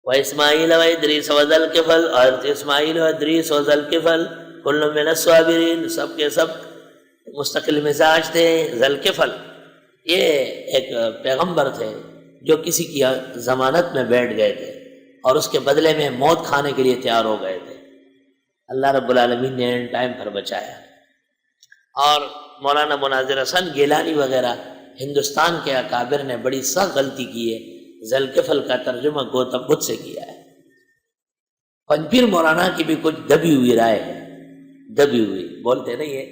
واسماعیل وادریس وذوالکفل، اور اسماعیل و ادریس و ذوالکفل کل من الصابرین، سب کے سب مستقل مزاج تھے۔ ذوالکفل یہ ایک پیغمبر تھے جو کسی کی ضمانت میں بیٹھ گئے تھے اور اس کے بدلے میں موت کھانے کے لیے تیار ہو گئے تھے، اللہ رب العالمین نے اینڈ ٹائم پر بچایا۔ اور مولانا مناظر حسن گیلانی وغیرہ ہندوستان کے اکابر نے بڑی سخت غلطی کی ہے، ذوالکفل کا ترجمہ گوتم بدھ سے کیا ہے۔ پنجپیر مولانا کی بھی کچھ دبی ہوئی رائے ہے، دبی ہوئی بولتے نہیں ہے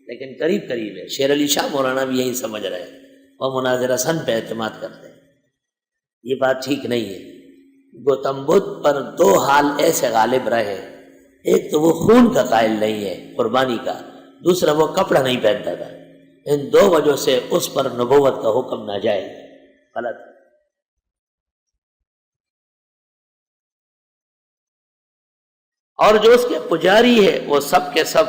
لیکن قریب قریب ہے۔ شیر علی شاہ مولانا بھی یہی سمجھ رہے ہیں اور مناظر حسن پہ اعتماد کرتے ہیں، یہ بات ٹھیک نہیں ہے۔ گوتم بدھ پر دو حال ایسے غالب رہے، ایک تو وہ خون کا قائل نہیں ہے قربانی کا، دوسرا وہ کپڑا نہیں پہنتا تھا۔ ان دو وجہ سے اس پر نبوت کا حکم ناجائز ہے، غلط۔ اور جو اس کے پجاری ہے وہ سب کے سب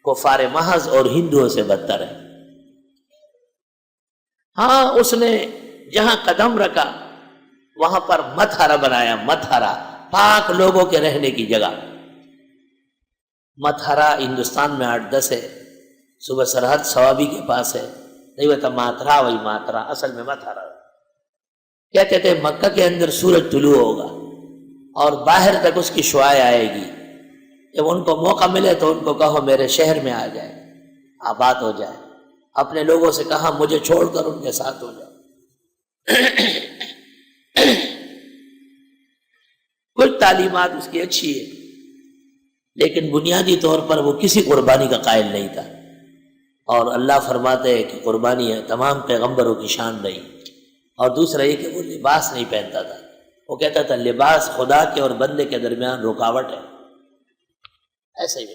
کفار محض اور ہندوؤں سے بدتر ہے۔ ہاں اس نے جہاں قدم رکھا وہاں پر متھرا بنایا، متھرا پاک لوگوں کے رہنے کی جگہ۔ متھرا ہندوستان میں 8-10 ہے، صوبہ سرحد سوابی کے پاس ہے، نہیں بتا ماتھرا وہی ماتھرا، اصل میں متھرا۔ کہتے تھے مکہ کے اندر سورج طلوع ہوگا اور باہر تک اس کی شعاع آئے گی، جب ان کو موقع ملے تو ان کو کہو میرے شہر میں آ جائے، آباد ہو جائے۔ اپنے لوگوں سے کہا مجھے چھوڑ کر ان کے ساتھ ہو جائے۔ کچھ تعلیمات اس کی اچھی ہے لیکن بنیادی طور پر وہ کسی قربانی کا قائل نہیں تھا، اور اللہ فرماتے ہیں کہ قربانی ہے تمام پیغمبروں کی شان رہی۔ اور دوسرا یہ کہ وہ لباس نہیں پہنتا تھا، وہ کہتا تھا لباس خدا کے اور بندے کے درمیان رکاوٹ ہے، ایسا ہی